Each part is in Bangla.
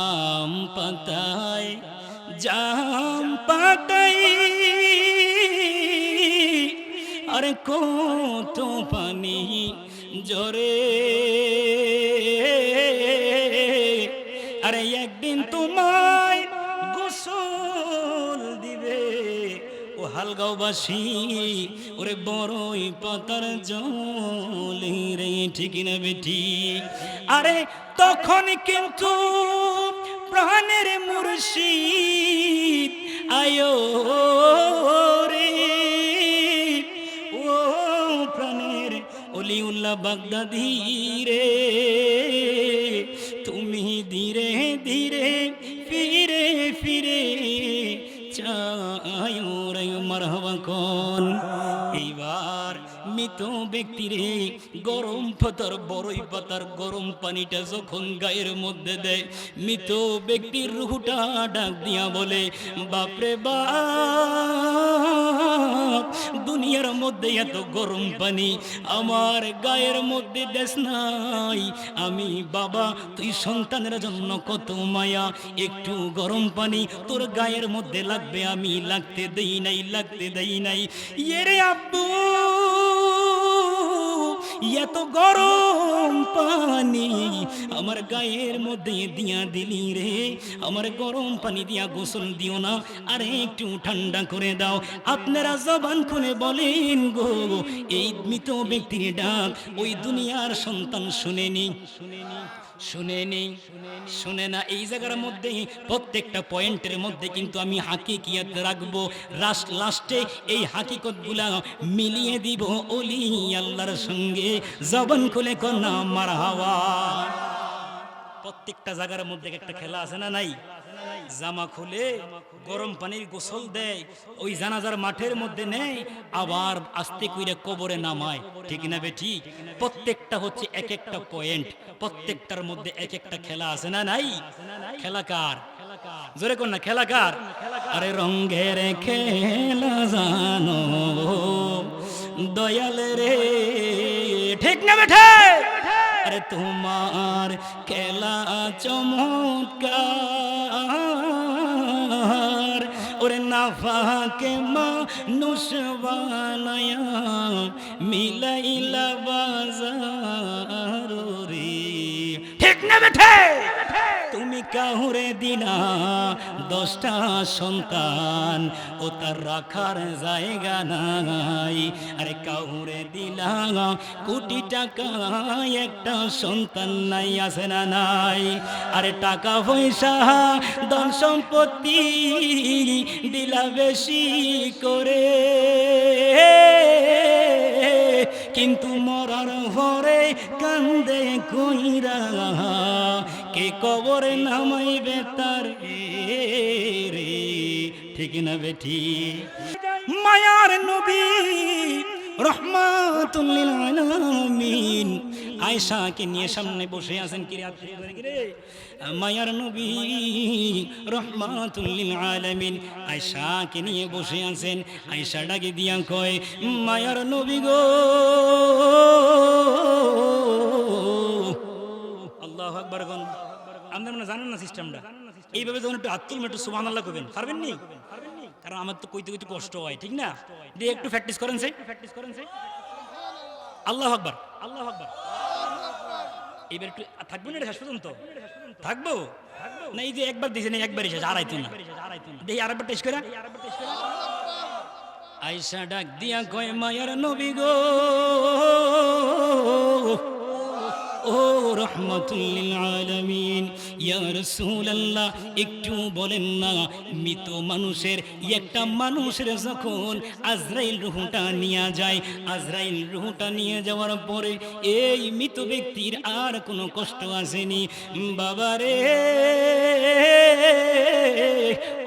আম পাতায় জাম পাতাই আরে কত পানি জরে আরে একদিন তোমায় গোসল দিবে ও হালগাঁওবাসী ওরে বড়ই পাতার জলে রে ঠিক না বেটি আরে তখন কিন্তু প্রাণের মুর্শিদ আয়ো রে ও প্রাণের অলিউল্লাহ বাগদাদি রে তুমি ধীরে ধীরে ফিরে ফিরে চায়ো রে মারহাবা কোন এইবার মৃত ব্যক্তিরে গরম পাতার বড়ই পাতার গরম পানিটা যখন গায়ের মধ্যে দেয় মৃত ব্যক্তির রুহটা ডাক দিয়া বলে বাপরে বাপ দুনিয়ার মধ্যে এত গরম পানি আমার গায়ের মধ্যে দেশ নাই আমি বাবা তুই সন্তানের জন্য কত মায়া একটু গরম পানি তোর গায়ের মধ্যে লাগবে আমি লাগতে দেই নাই এরে আব্বু এত গরম পানি আমার গায়ের মধ্যে দিয়া দিলি রে আমার গরম পানি দিয়া গোসল দিও না আরে একটু ঠান্ডা করে দাও আপনারা জবান খুলে বলেন গো এই মৃত ব্যক্তির ডাক ওই দুনিয়ার সন্তান শুনেনি শুনে না এই জায়গার মধ্যে প্রত্যেকটা পয়েন্টের মধ্যে কিন্তু আমি হাকিকিয়াত রাখবো লাস্টে এই হাকিকতগুলা মিলিয়ে দিব ওলি আল্লাহর সঙ্গে জবান খুলে কন্যা মারহাবা প্রত্যেকটা জায়গার মধ্যে একটা খেলা আছে না নাই জামা খুলে গরম পানির গোসল দেয় ওই জানাজার মাঠের মধ্যে নেয় আবার আস্তে কইরা কবরে নামায় ঠিক না বেটি প্রত্যেকটা হচ্ছে এক একটা পয়েন্ট প্রত্যেকটার মধ্যে এক একটা খেলা আছে না নাই খেলাকার জোরে কোন না খেলাকার আরে রঙের খেলা জানো দয়াল রে ঠিক না বেঠে আরে তোমার খেলা চমৎকার ওরে নাফাকে মানুষ বানায়া মিলাইলা বাজার রে ঠিক না বেঠে তুমি কাহুরে দিনা 10টা সন্তান ও তার রাখার জায়গা নাই আরে কাহুরে দিলা কোটি টাকা একটা সন্তান নাই আছে না নাই আরে টাকা পয়সা ধন সম্পত্তি দিলা বেশি করে কিন্তু মরার পরে কান্দে কইরা কে কবরে নামাইবে তার রে ঠিক না বেটি মায়ার নবী রহমাতুল লিল আলামিন আয়েশাকে নিয়ে সামনে বসে আছেন কি রে মায়ার নবী রহমাতুল লিল আলামিন আয়েশাকে নিয়ে বসে আছেন আয়েশা ডাকে দিয়া কয় মায়ার নবী গো আল্লাহু আকবার গন আপনারা মানে জানেন না সিস্টেমটা এইভাবে যখন একটু হাত তুলবেন একটু সুবহানাল্লাহ কইবেন পারবেন নি কারণ আমার তো কইতে কইতে কষ্ট হয় ঠিক না দিয়ে একটু প্র্যাকটিস করেন সে আল্লাহু আকবার এইবার একটু থাকবেন এটা শেষ পর্যন্ত থাকবো না এই যে একবার দিয়েছেন একবারই শেষ আড়াইতো না দেখি আরেকবার টেস্ট করে আয়েশা ডাক দিয়া কয় মায়ার নবী গো ও রহমাতুল লিল আলামিন ইয়া রাসূলুল্লাহ একটু বলেন না মৃত মানুষের একটা মানুষের যখন আজরাইল রূহটা নিয়ে যায় আজরাইল রূহটা নিয়ে যাওয়ার পরে এই মৃত ব্যক্তির আর কোনো কষ্ট আসেনি বাবারে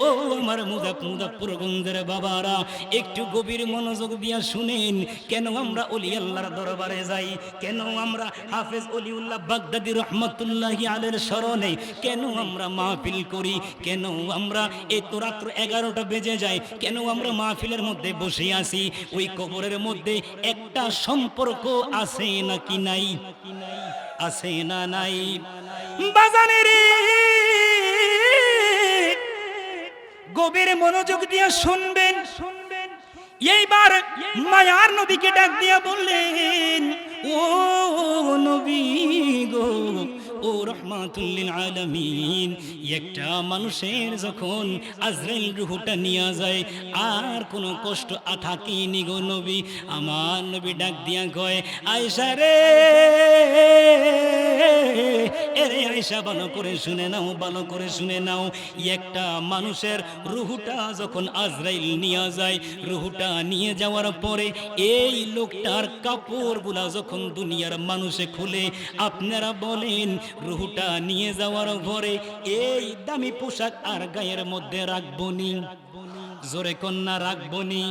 ও আমার মুজাফফরগঞ্জের বাবারা একটু গভীর মনোযোগ দিয়া শুনেন কেন আমরা ওলি আল্লাহর দরবারে যাই কেন আমরা হাফেজ ওলিউল্লাহ বাগদাদি রহমাতুল্লাহি আলাইহির স্মরণে কেন আমরা মাহফিল করি কেন আমরা এত রাত্র 11টা বেজে যায় কেন আমরা মাহফিলের মধ্যে বসে আছি ওই কবরের মধ্যে একটা সম্পর্ক আছে নাকি নাই আছে না নাই বাজানেরে গভীর মনোযোগ দিয়ে শুনবেন। এইবার মায়ার নবীকে ডাক দিয়া বললেন, ও নবী গো, ও রহমাতুল লিল আলামিন, একটা মানুষের যখন আজরাইল রূহটা নিয়ে যায় আর কোনো কষ্ট থাকেনি গো নবী। আমার নবী ডাক দিয়া কয়, আয়েশা রে, এরে আয়েশা ভালো করে শুনে নাও, ভালো করে শুনে নাও। একটা মানুষের রূহটা যখন আজরাইল নিয়ে যায়, রূহটা নিয়ে যাওয়ার পরে এই লোকটার কাপড়গুলা যখন দুনিয়ার মানুষে খুলে, আপনারা বলেন রূহটা নিয়ে যাওয়ার পরে এই দামি পোশাক আর গায়ের মধ্যে রাখবনি? জোরে কন্যা রাখবনি?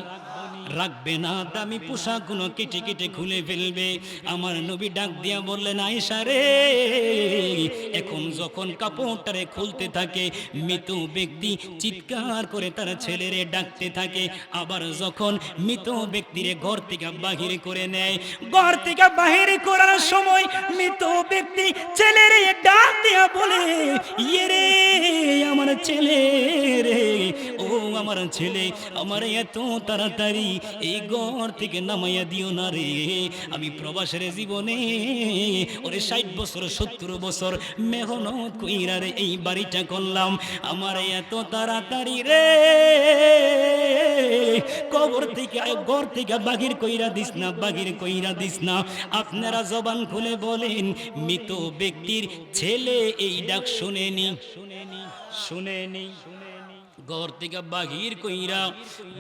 রাখবে না। দামি পোশাকগুলো কেটে কেটে খুলে ফেলবে। আমার নবী ডাক দিয়া বললেন, আয়েশা রে, এখন যখন কাপড়টারে খুলতে থাকে, মৃত ব্যক্তি চিৎকার করে তার ছেলেরে ডাকতে থাকে। আবার যখন মৃত ব্যক্তিরে ঘর থেকে বাহির করে নেয়, ঘর থেকে বাহির করার সময় মৃত ব্যক্তি ছেলেরে ডাক দিয়া বলে, ইয়ে রে আমার ছেলে রে, ও আমার ছেলে, আমার এত তাড়াতাড়ি এই ঘর থেকে নামাইয়া দিও না রে। আমি প্রবাসের জীবনে ওরে 60 বছর 70 বছর মেহনত কইরা রে এই বাড়িটা করলাম, আমার এত তাড়াতাড়ি রে কবর থেকে ঘর থেকে বাহির কইরা দিস না, বাহির কইরা দিস না। আপনারা জবান খুলে বলেন, মৃত ব্যক্তির ছেলে এই ডাক শুনেনি? শুনেনি? ঘর থেকে বাহির কইরা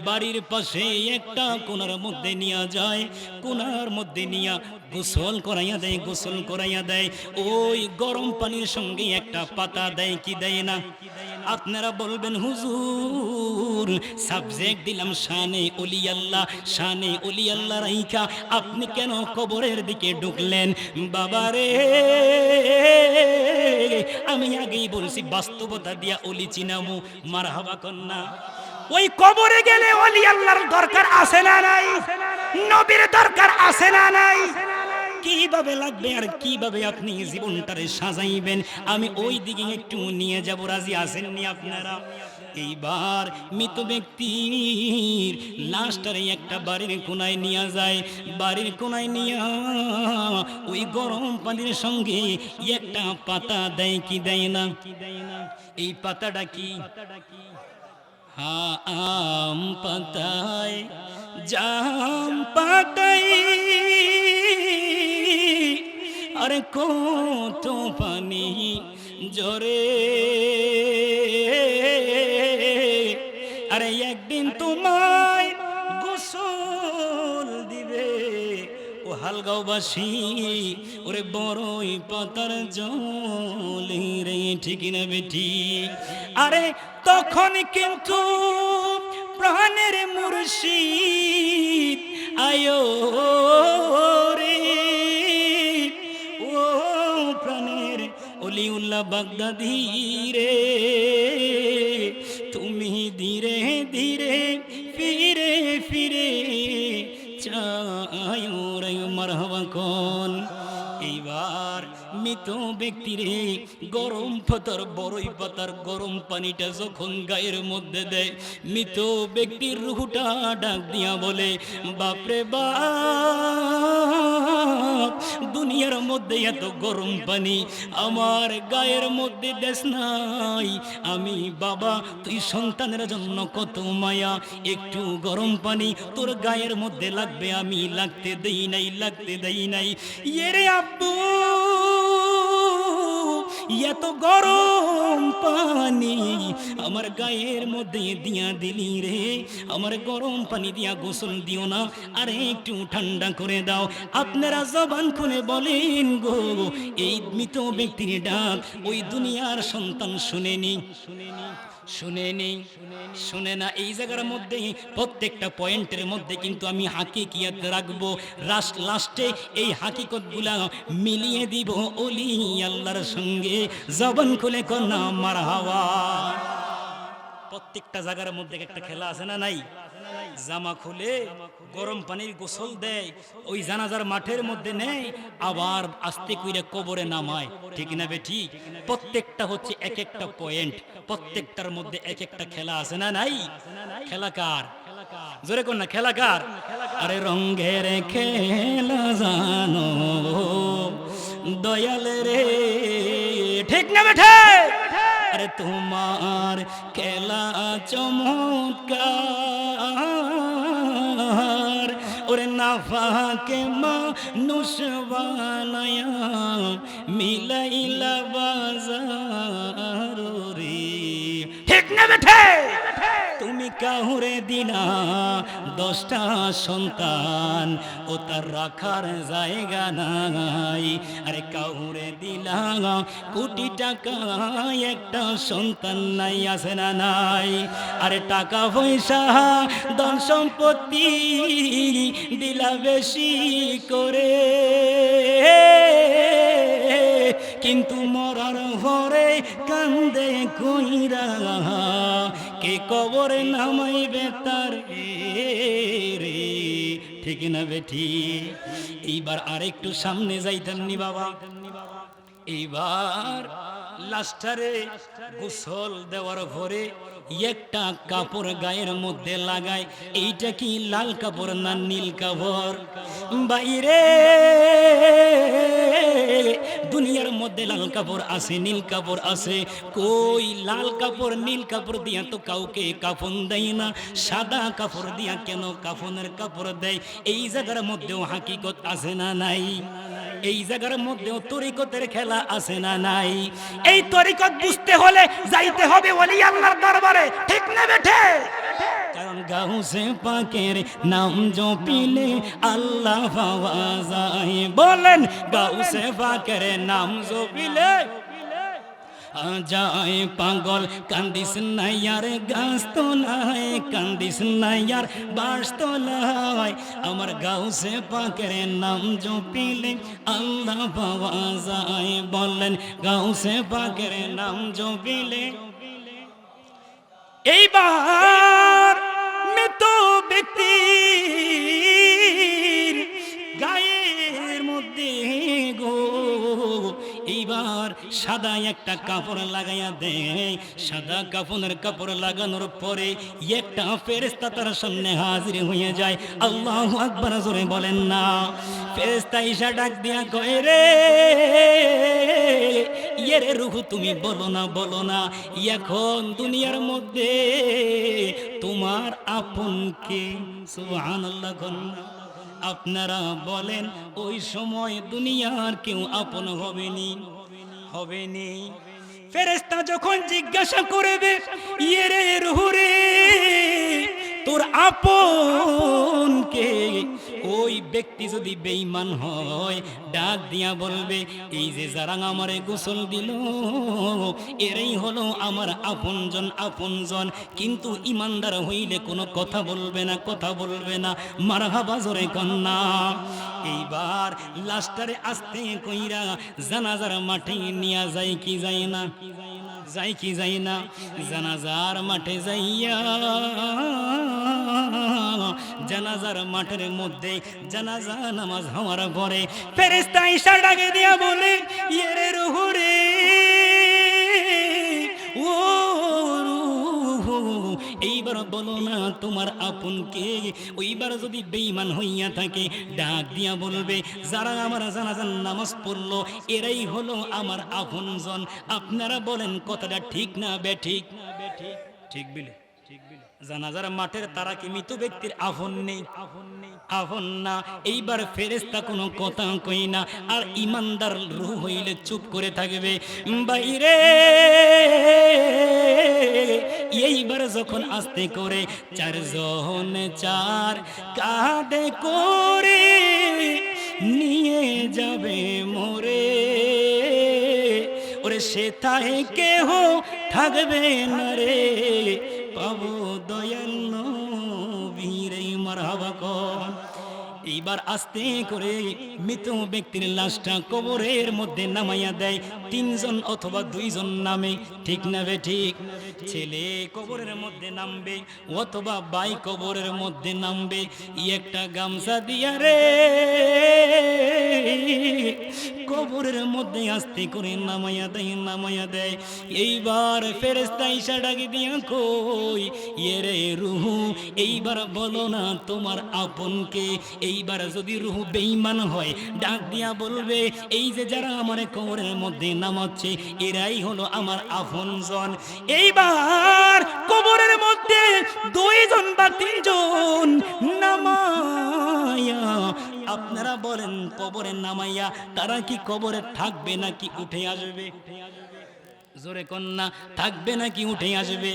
বাড়ির পাশে একটা কোনার মধ্যে নিয়ে যায়, কোনার মধ্যে নিয়া গোসল করাইয়া দেয়, গোসল করাইয়া দেয়। ওই গরম পানির সঙ্গে একটা পাতা দেয় কি দেয় না? আপনারা বলবেন, হুজুর সাবজেক্ট দিলাম শানে ওলি আল্লাহ, শানে ওলি আল্লাহ রাইখা আপনি কেন কবরের দিকে ঢুকলেন? বাবারে, আমি আগেই বলছি বাস্তবতা দিয়া ওলি চিনামু। মারহাবা কন্যা। ওই কবরে গেলে ওলি আল্লাহর দরকার আছে না নাই? নবীর দরকার আছে না নাই? কিভাবে লাগবে আর কিভাবে আপনি জীবনটারে সাজাইবেন, আমি ওই দিকে একটু নিয়ে যাব। রাজি আছেননি আপনারা? এইবার মৃত ব্যক্তির লাশটারে একটা বাড়ির কোনায় নিয়ে যায়। বাড়ির কোনায় নিয়ে ওই গরম পানির সঙ্গে একটা পাতা দেয় কি দেয় না? এই পাতাটা কি? আম পাতায়, জাম পাতায়, আরে কত পানি জরে, আরে একদিন তোমায় গোসল দিবে ও হালগাঁওবাসী, ওরে বড়ই পাতার জলে রে, ঠিক না বেটি? আরে তখন কিন্তু প্রাণের মুর্শিদ আয়ো রে, ও প্রাণের অলিউল্লাহ বাগদাদি রে, তুমি ধীরে ধীরে ফিরে ফিরে চায়ো রে। মারহাবা কোন? এইবার মৃত ব্যক্তিরে গরম পাতার, বড়ই পাতার গরম পানিটা যখন গায়ের মধ্যে দেয়, মৃত ব্যক্তির রুহটা ডাক দিয়া বলে, বাপরে বাপ, দুনিয়ার মধ্যে এত গরম পানি আমার গায়ের মধ্যে দেশ নাই। আমি বাবা, তুই সন্তানের জন্য কত মায়া, একটু গরম পানি তোর গায়ের মধ্যে লাগবে, আমি লাগতে দেই নাই, লাগতে দেই নাই। এরে আব্বু, এত গরম পানি আমার গায়ের মধ্যে দিয়া দিলি রে, আমার গরম পানি দিয়া গোসল দিও না, আরে একটু ঠান্ডা করে দাও। আপনারা জবান খুলে বলেন গো, এই মৃত ব্যক্তির ডাক ওই দুনিয়ার সন্তান শুনেনি? শুনেনি? শুনে না? এই জায়গার মধ্যে প্রত্যেকটা পয়েন্টের মধ্যে কিন্তু আমি হাকিকিয়াত রাখবো, লাস্টে এই হাকিকতগুলা মিলিয়ে দিব ওলি আল্লাহর সঙ্গে। জবান খুলে কন্যা মারহাবা। প্রত্যেকটা জায়গার মধ্যে একটা খেলা আছে না নাই? জামা খুলে গরম পানির গোসল দেয়, ওই জানাজার মাঠের মধ্যে নেয়, আবার আস্তে কইরা কবরে নামায়। ঠিক না বেঠি? প্রত্যেকটা হচ্ছে এক একটা পয়েন্ট, প্রত্যেকটার মধ্যে এক একটা খেলা আছে না নাই? খেলা কার? জোরে কোন না, খেলা কার? আরে রঙ্গের খেলা জানো দয়াল রে, ঠিক না বেঠে? আরে তোমার খেলা চমৎকার, ওরে নাফাকে মানুষ বানায়া মিলাইলা বাজার রে, ঠিক না বেঠে? তুমি কাহুরে দিনা 10টা সন্তান, ও তার রাখার জায়গা নাই। আরে কাহুরে দিলা কোটি টাকা, একটা সন্তান নাই, আছে না নাই? আরে টাকা পয়সা ধন সম্পত্তি দিলা বেশি করে, কিন্তু মরার ঘরে কান্দে কইরা কে কবরে নামাইবে তার রে, ঠিক না বেঠি? এইবার আরেকটু সামনে যাইতেন নি বাবা। এইবার লাস্টারে গোসল দেওয়ার পরে একটা কাপড় গায়ের মধ্যে লাগায়। এইটা কি লাল কাপড় না নীল কাপড়? বাইরে দুনিয়ার মধ্যে লাল কাপড় আছে, নীল কাপড় আছে, কই লাল কাপড় নীল কাপড় দিয়া তো কাউকে কাফন দেয় না, সাদা কাপড় দিয়া কেন কাফনের কাপড় দেয়? এই জায়গার মধ্যেও হাকিকত আছে না নাই? এই জায়গার মধ্যেও তরিকতের খেলা আছে না নাই? এই তরিকত বুঝতে হলে যাইতে হবে ওলি আল্লাহর দরবারে, ঠিক না বেঠে? কারণ গাউসে পাকের নাম জপিলে আল্লাহ পাওয়া যায়। বলেন, গাউসে পাকের নাম জপিলে যায় পাগল। কান্দিস নাইয়ার গাছ তোলায়, কান্দিস নাইয়ার বাস তোলায়, আমার গাউসে পাকের নাম জপিলে আল্লাহ পাওয়া যায়। বলেন, গাউসে পাকের নাম জপিলে। এইবার মৃত ব্যক্তির গায়ের মধ্যে গো এইবার সাদা একটা কাপড় লাগাইয়া দেয়। সাদা কাফনের কাপড় লাগানোর পরে একটা ফেরেশতা তার সামনে হাজির হয়ে যায়। আল্লাহু আকবার জোরে বলেন না। ফেরেশতা ঈশা ডাক দিয়া কয়, রে ইয়েরে রূহ, তুমি বলো না, বলো না, এখন দুনিয়ার মধ্যে তোমার আপন কে? সুবহানাল্লাহ। আপনারা বলেন, ওই সময় দুনিয়ার কেউ আপন হবেনি, হবেনি। ফেরেশতা যখন জিজ্ঞাসা করবে, ইয়েরে রূহ রে, তোর আপন কে? ওই ব্যক্তি যদি বেঈমান হয়, ডাক দিয়া বলবে, এই যে যারা আমারে গোসল দিল, এরাই হলো আমার আপনজন, আপনজন। কিন্তু ইমানদার হইলে কোনো কথা বলবে না, কথা বলবে না। মারহাবা জোরে কন্যা। এইবার লাস্টারে আস্তে কইরা জানাজার মাঠে নিয়ে যায় কি যায় না? যাই কি যাই না? জানাজার মাঠে যাইয়া জানাজার মাঠের মধ্যে জানাজা নামাজ হওয়ার পরে ফেরেশতা ঈশা ডাকে দিয়া বলে, ইয়েরে রূহ রে, ও রূহ, এইবার বলো না তোমার আপন কে? ওইবার যদি বেঈমান হইয়া থাকে, ডাক দিয়া বলবে, যারা আমার জানাজার নামাজ পড়লো এরাই হলো আমার আপনজন। আপনারা বলেন কথাটা ঠিক না বেঠিক? ঠিক বিলে, ঠিক বিলে। জানাজার মাঠের তারা কি মৃত ব্যক্তির আপন নেই? আপন না। এইবার ফেরেশতা কোনো কথা কই না, আর ইমানদার রূহ হইলে চুপ করে থাকবে। বাইরে এইবার যখন আস্তে করে চারজন চার কাঁধে করে নিয়ে যাবে মোরে, ওরে সেথায় কেহ থাকবে না রে, পাবো দয়াল নবীর। মারহাবা কর। এইবার আস্তে করে মৃত ব্যক্তির লাশটা কবরের মধ্যে নামাইয়া দেয়। 3 জন অথবা 2 জন নামে, ঠিক না বে ঠিক? ছেলে কবরের মধ্যে নামবে অথবা ভাই কবরের মধ্যে নামবে, একটা গামছা দিয়া রে কবরের মধ্যে আস্তে করে নামাইয়া দেয়, নামাইয়া দেয়। এইবার ফেরেশতা ঈশা ডাকি দিয়া কই, এরে রুহু এইবার বলো না তোমার আপনকে। এইবার যদি রুহু বেঈমান হয় ডাক দিয়া বলবে, এই যে যারা আমার কবরের মধ্যে নামাচ্ছে এরাই হলো আমার আপনজন। এইবার কবরের মধ্যে 2 জন বা 3 জন নামাইয়া, আপনারা বলেন কবরে নামাইয়া তারা কি কবরে থাকবে নাকি উঠে আসবে? জোরে কন্যা, থাকবে নাকি উঠে আসবে?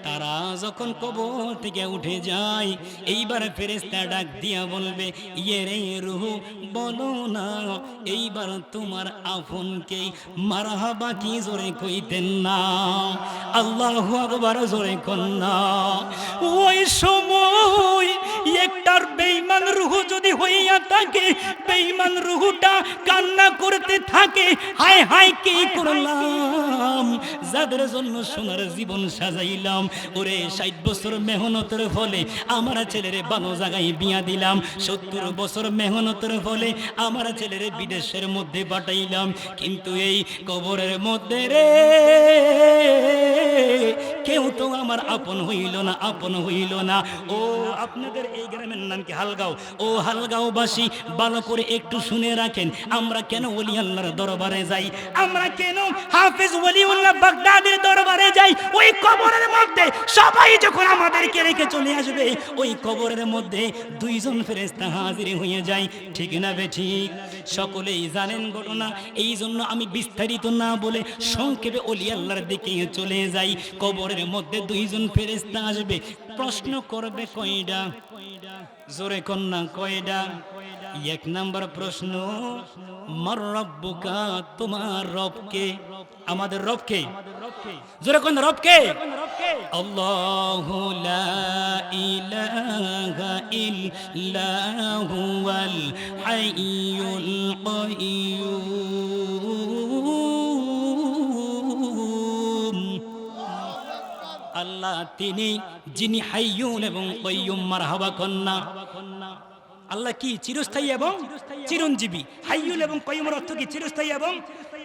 তারা যখন কবর থেকে উঠে যায় এইবার ফেরেশতা ডাক দিয়া বলবে, ইয়ে রে রূহ বলো না এইবার তোমার আপনকে। মারহাবা কি জোরে কইতেন না? আল্লাহু আকবার জোরে কন্যা। ওই সময় একটার বেঈমান রূহ যদি হইয়া থাকে, বেঈমান রূহটা কান্না করতে থাকে, হায় হায় কি করলাম, যাদের জন্য সোনার জীবন সাজাইলাম, ওরে 60 বছর মেহনতের ফলে আমার ছেলেরে ভালো জায়গায় বিয়া দিলাম, 70 বছর মেহনতের ফলে আমার ছেলেরে বিদেশের মধ্যে পাঠাইলাম, কিন্তু এই কবরের মধ্যে রে কেউ তো আমার আপন হইল না, আপন হইল না। ও আপনাদের এই গ্রামের নাম কি হালগাঁও? ও হালগাঁওবাসী ভালো করে একটু শুনে রাখেন, আমরা কেন ওলি আল্লাহর দরবারে যাই, আমরা কেন হাফেজ ওলিউল্লাহ বাগদাদির দরবারে যাই? ওই কবরের মধ্যে সবাই যখন আমাদেরকে রেখে চলে আসবে, ওই কবরের মধ্যে 2 জন ফেরেশতা হাজির হয়ে যায়, ঠিক না বে ঠিক? সকলেই জানেন ঘটনা, এই জন্য আমি বিস্তারিত না বলে সংক্ষেপে ওলি আল্লাহর দিকে চলে যাই। কবরের মধ্যে 2 জন ফেরেশতা আসবে, প্রশ্ন করবে কয়টা? জোরে কন্যা কয়টা? 1 নাম্বার প্রশ্ন, মার রব্বুকা, তোমার রবকে? আমাদের রবকে? জোরে কন্যা রবকে? আল্লাহু লা ইলাহা ইল্লা হুয়াল হাইয়ুল কাইয়্যুম। আল্লাহ তিনি যিনি হাইয়ুন এবং কাইয়্যুম। মারহাবা কন্যা। আল্লাহ কি? চিরস্থায়ী এবং চিরঞ্জীবী। হাইয়ুল এবং কাইয়্যুমের অর্থ কি? চিরস্থায়ী এবং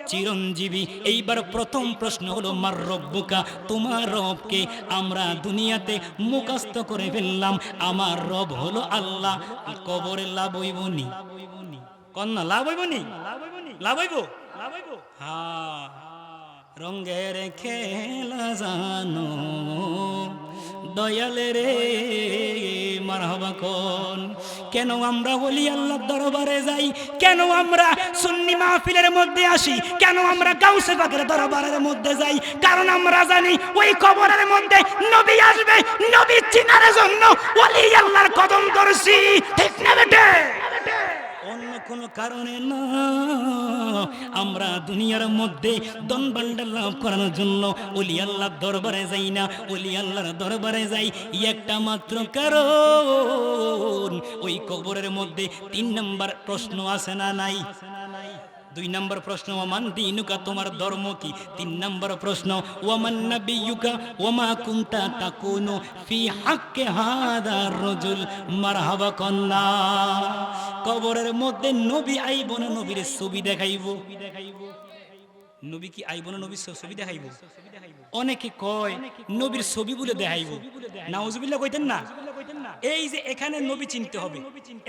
চিরঞ্জীবী। এইবার প্রথম প্রশ্ন হলো মার রব্বুকা, তোমার রবকে? আমরা দুনিয়াতে মুখস্থ করে ফেললাম আমার রব হলো আল্লাহ। কবরে লাভ হইবনি? কন্যা লাভ হইবনি? লাভ হইব? হ্যাঁ, রঙ্গের খেলা জানো দয়ালে রে, মারহাবা কোন। কেন আমরা ওলি আল্লাহর দরবারে যাই? কেন আমরা সুন্নি মাহফিলের মধ্যে আসি? কেন আমরা গাউসে পাকের দরবারের মধ্যে যাই? কারণ আমরা জানি ওই কবরের মধ্যে নবী আসবে, নবী চিনার জন্য ওলি আল্লাহর কদম ধরছি, ঠিক না বেটে? অন্য কোনো কারণে না। আমরা দুনিয়ার মধ্যে ধন ভান্ডার লাভ করার জন্য ওলি আল্লাহর দরবারে যাই না, ওলি আল্লাহর দরবারে যাই একটা মাত্র কারণ, ওই কবরের মধ্যে 3 নাম্বার প্রশ্ন আছে না নাই? 2 নাম্বার প্রশ্ন ওয়ামান দীনুকা, তোমার ধর্ম কি? 3 নাম্বার প্রশ্ন ওয়ামান নাবিয়ুকা ওয়ামা কুনতা তাকুনু ফি হাক্কি হাদার রাজুল। মারহাবা কন্যা। কবরের মধ্যে নবী আইব না নবীর ছবি দেখাইব? নবী কি আইব না নবীর ছবি দেখাইব? অনেকে কয় নবীর ছবি বলে দেখাইব। নাউজুবিল্লাহ কইতেন না? এই যে এখানে নবী চিনতে হবে,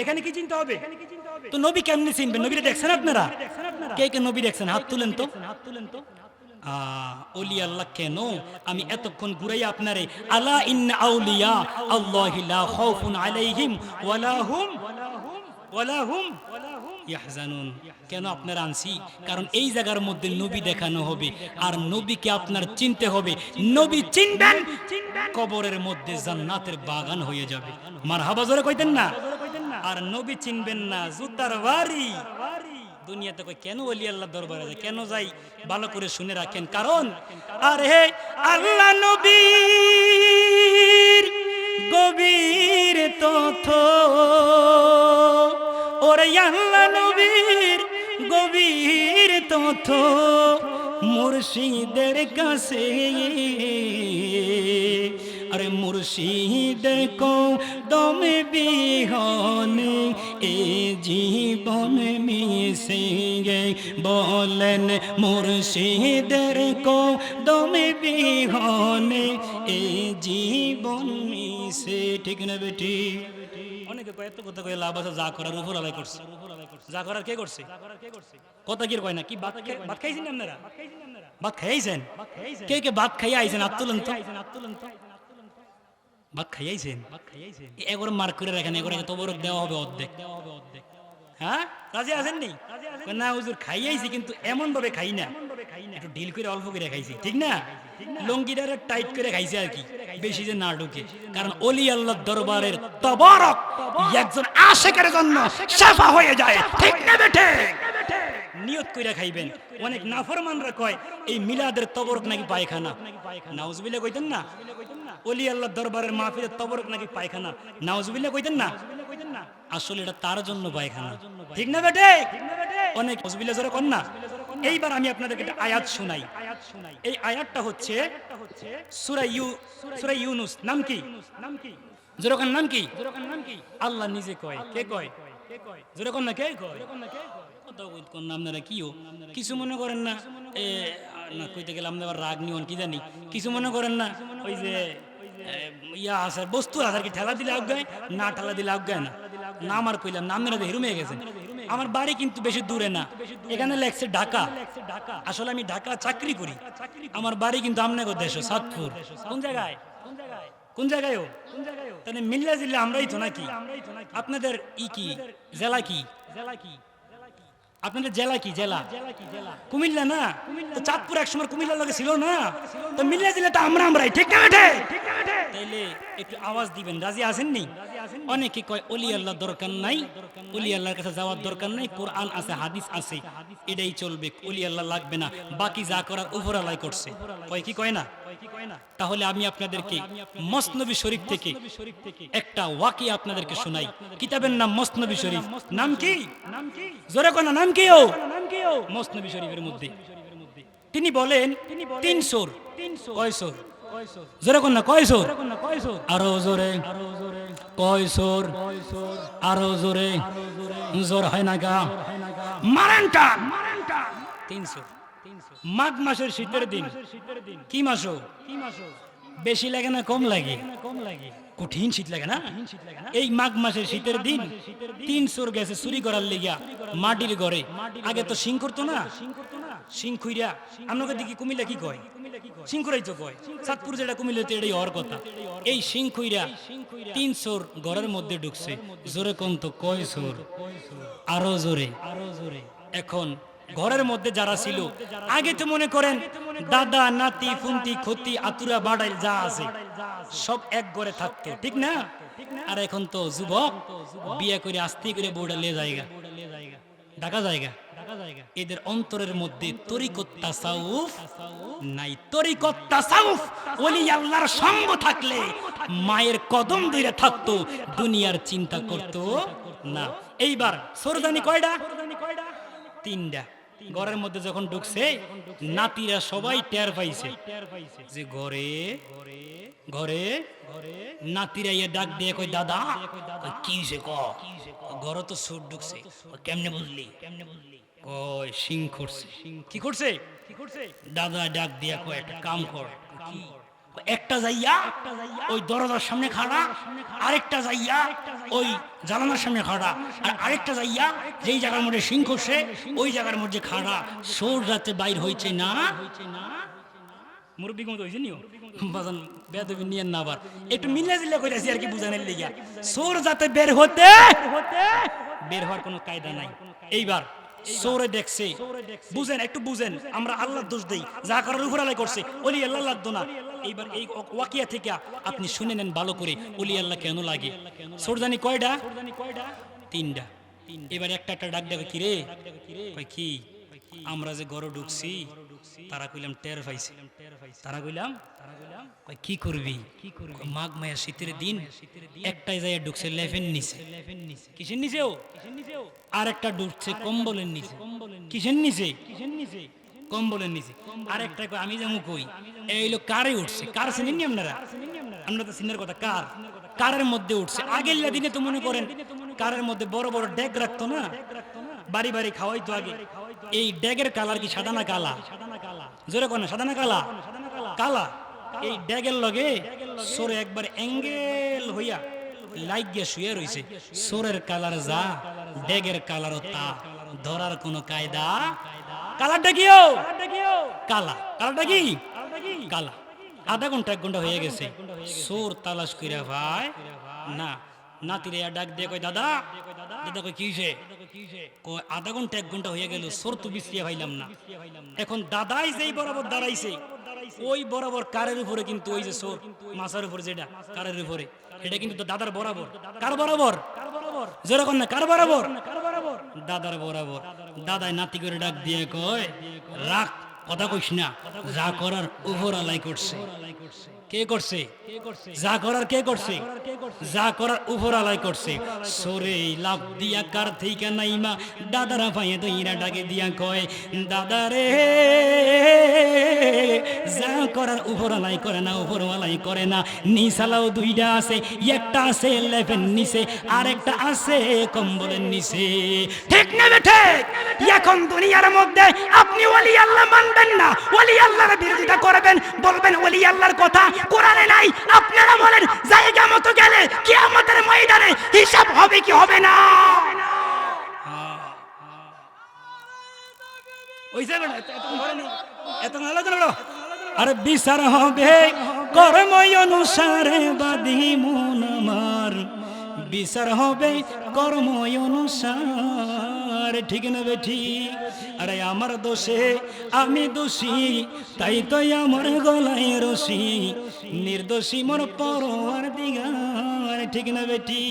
এখানে কি চিনতে হবে? তো নবী কেমনে চিনবেন? নবীরে দেখছেন আপনারা? কে কে নবী দেখছেন? হাত তুলেন তো। ওলি আল্লাহ কেন? আমি এতক্ষণ ঘুরাই আপনারে, আলা ইন্না আউলিয়া আল্লাহি লা খাউফুন আলাইহিম ওয়ালা হুম ইয়াহজানুন। কেন আপনারা আনছি? কারণ এই জায়গার মধ্যে নবী দেখানো হবে, আর নবীকে আপনার চিনতে হবে। নবী চিনবেন, কবরের মধ্যে জান্নাতের বাগান হয়ে যাবে। মারহাবা জোরে কইতেন না? আর নবী চিনবেন না, জুতার বাড়ি। দুনিয়াতে কই কেন ওলি আল্লাহ দরবারে যায়, কেন যাই? ভালো করে শুনে রাখেন, কারণ আরে আল্লাহ নবীর গভীর তথ্য তো মুর্শিদের কাছে, আরে মুর্শিদের কদমে বিহনে এ জীবন মিশে গে, বলেন মুর্শিদের কদমে বিহনে এ জীবন মিশে। ঠিক না বেটি? অনেকে কয় এত কথা কয়ে লাভ আছে, যা করার উপর আলাই করছে। যা করার কে করছে? কথা কি কয় না কি? ভাত খাইছেন আপনারা? ভাত খাইছেন? কে কে ভাত খাইয়া আইছেন? হাত তুলেন তো। ভাত খাইয়াইছেন? এগোর মার্ক করে রাখেন, এগোর তবরক দেওয়া হবে অর্ধেক। হ্যাঁ, রাজি আছেন নি? না হুজুর খাইয়াইছি, কিন্তু এমন ভাবে খাই না, একটু ঢিল করে অল্প করে খাইছি, ঠিক না? লঙ্গিটারে টাইট করে খাইছে আর কি, বেশি যে না ঢুকে। কারণ ওলি আল্লাহর দরবারের তবরক একজন আশিকের জন্য শাফা হয়ে যায়, ঠিক না বেটে? নিয়ত কইরা খাইবেন। অনেক নাফরমানরা কয় এই মিলাদের তবরক নাকি পায়খানা। নাউজুবিল্লাহ কইতেন না? ওলি আল্লাহর দরবারের মাহফিলের তবরক নাকি পায়খানা। নাউজুবিল্লাহ কইতেন না? আসলে এটা তার জন্য পায়খানা, ঠিক না বেটে? অনেক নাউজুবিল্লাহ জোরে কোন না। এইবার আমি আপনাদেরকে একটা আয়াত শোনাই। এই আয়াতটা হচ্ছে সূরা ইউনূস। নাম কি? জোরে কোন নাম কি? আল্লাহ নিজে কয়। কে কয়? জোরে কোন না, কে কয়? আপনারা কিও কিছু মনে করেন না, না কইতে গেলাম আবার রাগ নিয়ন কি জানি, কিছু মনে করেন না। ওই যে ইয়া আছে বস্তু আছে কি, ঠেলা দিলে আগায় না, ঠেলা দিলে আগায় না। নাম আর কইলাম না, আপনারা হেরুমে গেছেন। আমার বাড়ি কিন্তু বেশি দূরে না, এখানে লেখছে ঢাকা। আসলে আমি ঢাকা চাকরি করি। আমার বাড়ি কিন্তু আমনাগো দেশ সাতপুর। কোন জায়গায়? কোন জায়গায়? তাহলে মিল্লা জিল্লা আমরাই তো নাকি? আপনাদের ই কি জেলা কি? আপনাদের জেলা কি? জেলা কুমিল্লা না? তো চাঁদপুর একসময় কুমিল্লার লগে ছিল না? তো মিল্লা জিল্লা তো আমরাই, ঠিক না বেটে? তাইলে একটু আওয়াজ দিবেন, রাজি আছেন নি? অনেকে কয় ওলি আল্লাহ দরকার নাই, ওলি আল্লাহর কাছে যাওয়ার দরকার নাই, কোরআন আছে হাদিস আছে এটাই চলবে, ওলি আল্লাহ লাগবে না, বাকি যা করার উপরালাই করছে। কয় কি কয় না? তাহলে আমি আপনাদেরকে মসনবী শরীফ থেকে একটা ওয়াকিয়া আপনাদেরকে শোনাই। কিতাবের নাম মসনবী শরীফ। নাম কি? জোরে কোন নাম কি? ও মসনবী শরীফের মধ্যে তিনি বলেন 300 কয় সোর? জোরে কোন না, কয় সোর? আরো জোরে কয় সোর? আরো জোরে, জোর হয় না গা, মারেন টান। 300। মাঘ মাসের শীতের দিন। কি মাস? বেশি লাগে না কম লাগে? কঠিন শীত লাগে না? এই মাঘ মাসের শীতের দিন 300 গেছে চুরি করার লেগিয়া মাটির ঘরে। আগে তো শিং করতো না, শিং খুইরা। আপনাকে দেখি কুমিল্লা কি কয়? শিং করাই তো কয়। চাঁদপুর যেটা কুমিল্লা তো এটাই হওয়ার কথা। এই শিং খুইরা 300 ঘরের মধ্যে ঢুকছে। জোরে কোন তো, কয় সোর? আরো জোরে। এখন ঘরের মধ্যে যারা ছিল, আগে তো মনে করেন দাদা নাতি ফুন্তি খতি আতুরা বাড়াইল যা আছে সব এক ঘরে থাকতো, ঠিক না? আর এখন তো যুবক বিয়ে করে আস্তে করে বউটা লে জায়গা ঢাকা জায়গা। এদের অন্তরের মধ্যে তরিকত তাসাউফ নাই। তরিকত তাসাউফ ওলি আল্লাহর সঙ্গ থাকলে মায়ের কদম ধরে থাকতো, দুনিয়ার চিন্তা করতো না। এইবার সরদানি কয়টা? 3টা। ঘরের মধ্যে যখন ঢুকছে নাতিরা সবাই টের পাইছে যে ঘরে ঘরে নাতিরা ইয়ে ডাক দিয়ে কই দাদা। কি হইছে? ক ঘর তো সুর ঢুকছে। কেমনে বুঝলি? কয় সিং করছে। কি করছে? দাদা ডাক দিয়া কয় একটা কাম কর। একটা যাইয়া ওই দরজার সামনে খাড়া, আরেকটা যাইয়া ওই জানালার সামনে খাড়া, আর আরেকটা যাইয়া যেই জায়গার মধ্যে সিং করছে ওই জায়গার মধ্যে খাড়া। সোর যাতে বাইর হইছে না। মুরব্বী কমতে হয়েছে নিও বাজান, বেদবি নিয়েন না, আবার একটু মিল্লা জিল্লা কইরাছি আর কি বুঝানোর লিগা। সোর যাতে বের হওয়ার কোনো কায়দা নাই। এইবার সৌরে দেখছে, বুঝেন, একটু বুঝেন, আমরা আল্লাহর দোষ দেই, যা করার উপর আল্লাহ করছে, ওলি আল্লাহ লাগতো না। এইবার এই ওয়াকিয়া থেকে আপনি শুনে নেন ভালো করে, ওলি আল্লাহ কেন লাগে। সৌরদানি কয়টা? 3টা। এবার একটা একটা ডাক দেবে, কি রে? কি আমরা যে ঘরে ঢুকছি তারা কইলাম টের পাইছি। তারা কইলাম কয় কি করবি? মাঘ মায়া শীতের দিন একটাই জায়গায় ঢুকছে লেফেন নিচে। কিসের নিচেও? আর একটা ঢুকছে কম্বলের নিচে। কিসের নিচে? কম্বলের নিচে। আর একটা আমি যেমন কই এই হলো কারে উঠছে। কার চিনেননি আপনারা? আমরা তো চিনার কথা। কার? কারের মধ্যে উঠছে। আগের দিনে তো মনে করেন কারের মধ্যে বড় বড় ডেক রাখতো না, বাড়ি বাড়ি খাওয়াইতো আগে। এই ডেগের কালার কি সাদা না কালা? জোরে কোন সাদা না কালা? কালা। এই ডেগের লগে সোরে একবার অ্যাঙ্গেল হইয়া লাইক গিয়ে শুয়ে রইছে। সোরের কালার যা, ডেগের কালারও তা, ধরার কোনো কায়দা। কালারটা কিও? কালা। কালারটা কি? কালা। আধা ঘন্টা 1 ঘন্টা হয়ে গেছে, সোর তালাশ কইরা ভাই না। নাতিরে ডাক দিয়ে কয় দাদা, দাদা কই কিছে? কয় আধা ঘন্টা 1 ঘন্টা হয়ে গেল, সোর তো বিছিয়ে পাইলাম না। এখন দাদাই যেই বরাবর দাঁড়াইছে ওই বরাবর কারের উপরে, কিন্তু ওই যে সোর মাছার উপরে যেটা কারের উপরে, এটা কিন্তু তো দাদার বরাবর। কার বরাবর? যেরকম না কার বরাবর? দাদার বরাবর। দাদাই নাতি করে ডাক দিয়ে কয় রাখ, কথা কইস না, যা করার উপর আলাই করছে। কে করছে? যা করার কে করছে? যা করার উপর আলাই করছে। সোরে লাভ দিয়া কার থেকে নাইমা দাদারা পাইয়ে তো ইরা ডাকে দিয়া কয় দাদারে, যা করার উপর আলাই করে না, উপর আলাই করে না। নিসালাও 2টা আছে, একটা আছে লেফেন নিচে, আর একটা আছে কম্বলের নিচে। ঠিক না বেঠে? এখন দুনিয়ার মধ্যে আপনি ওলি আল্লাহ মানবেন না, ওলি আল্লাহর বিরোধিতা করবেন, বলবেন ওলি আল্লাহর কথা কোরআনে নাই। আপনারা বলেন জায়গা মতো গেলে কিয়ামতের ময়দানে হিসাব হবে কি হবে না? ওই যে এত আলোচনা আর বিচার হবে কর্ম অনুসারে বাদি মন আমার, বিচার হবে কর্ম অনুসার। ঠিক না বেঠি? আরে আমার দোষে আমি দোষী, তাই তো আমার গলায় রশি, নির্দোষী মোর পরওয়ার দিগার। ঠিক না বেঠি?